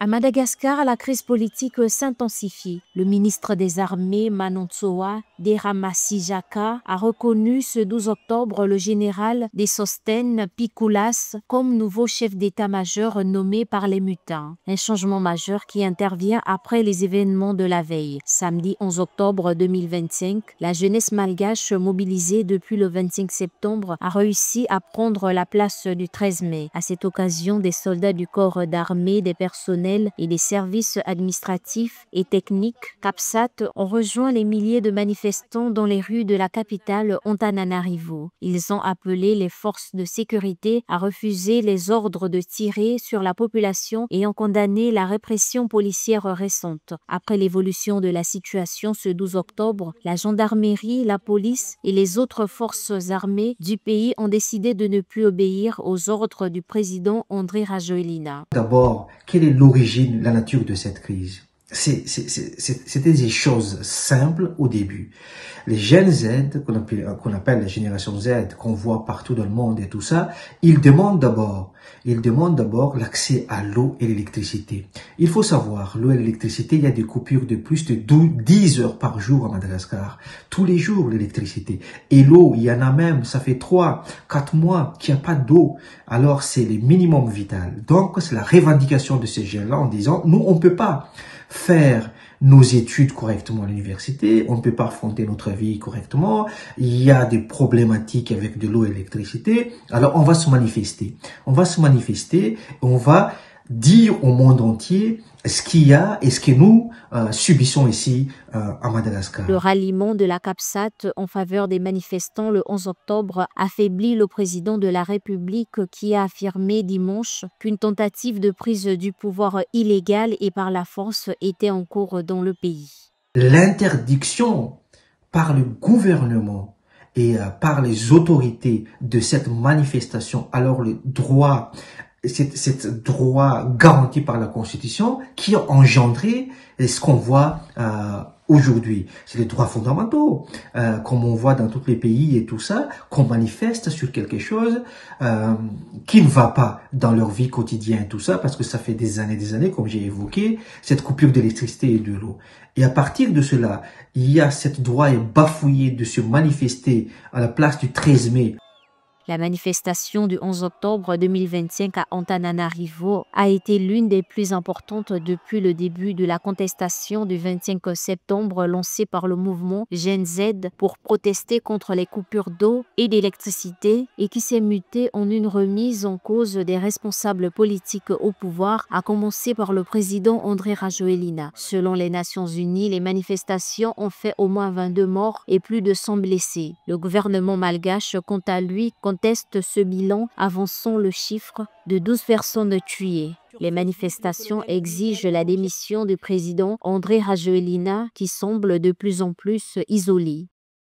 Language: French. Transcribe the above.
À Madagascar, la crise politique s'intensifie. Le ministre des Armées, Manonsoa Deramasijaka, a reconnu ce 12 octobre le général Desostène Pikoulas comme nouveau chef d'état-major nommé par les mutins. Un changement majeur qui intervient après les événements de la veille. Samedi 11 octobre 2025, la jeunesse malgache mobilisée depuis le 25 septembre a réussi à prendre la place du 13 mai. À cette occasion, des soldats du corps d'armée, des personnels et des services administratifs et techniques CAPSAT ont rejoint les milliers de manifestants dans les rues de la capitale Antananarivo. Ils ont appelé les forces de sécurité à refuser les ordres de tirer sur la population et ont condamné la répression policière récente. Après l'évolution de la situation ce 12 octobre, la gendarmerie, la police et les autres forces armées du pays ont décidé de ne plus obéir aux ordres du président Andry Rajoelina. D'abord, quelle est l'origine, la nature de cette crise? C'était des choses simples au début. Les jeunes Z, qu'on appelle la génération Z, qu'on voit partout dans le monde et tout ça, ils demandent d'abord l'accès à l'eau et l'électricité. Il faut savoir, l'eau et l'électricité, il y a des coupures de plus de 10 heures par jour à Madagascar. Tous les jours, l'électricité. Et l'eau, il y en a même, ça fait 3-4 mois qu'il n'y a pas d'eau. Alors, c'est le minimum vital. Donc, c'est la revendication de ces jeunes-là en disant, nous, on ne peut pas faire nos études correctement à l'université, on ne peut pas affronter notre vie correctement, il y a des problématiques avec de l'eau et l'électricité, alors on va se manifester. On va se manifester, on va dire au monde entier ce qu'il y a et ce que nous subissons ici à Madagascar. Le ralliement de la CAPSAT en faveur des manifestants le 11 octobre affaiblit le président de la République qui a affirmé dimanche qu'une tentative de prise du pouvoir illégale et par la force était en cours dans le pays. L'interdiction par le gouvernement et par les autorités de cette manifestation, alors le droit, c'est droit garanti par la Constitution qui a engendré ce qu'on voit aujourd'hui. C'est les droits fondamentaux, comme on voit dans tous les pays et tout ça, qu'on manifeste sur quelque chose qui ne va pas dans leur vie quotidienne et tout ça, parce que ça fait des années, comme j'ai évoqué, cette coupure d'électricité et de l'eau. Et à partir de cela, il y a cette droit est bafouillé de se manifester à la place du 13 mai. La manifestation du 11 octobre 2025 à Antananarivo a été l'une des plus importantes depuis le début de la contestation du 25 septembre lancée par le mouvement Gen Z pour protester contre les coupures d'eau et d'électricité et qui s'est mutée en une remise en cause des responsables politiques au pouvoir, à commencer par le président Andry Rajoelina. Selon les Nations Unies, les manifestations ont fait au moins 22 morts et plus de 100 blessés. Le gouvernement malgache, quant à lui, conteste ce bilan, avançant le chiffre de 12 personnes tuées. Les manifestations exigent la démission du président Andry Rajoelina qui semble de plus en plus isolé.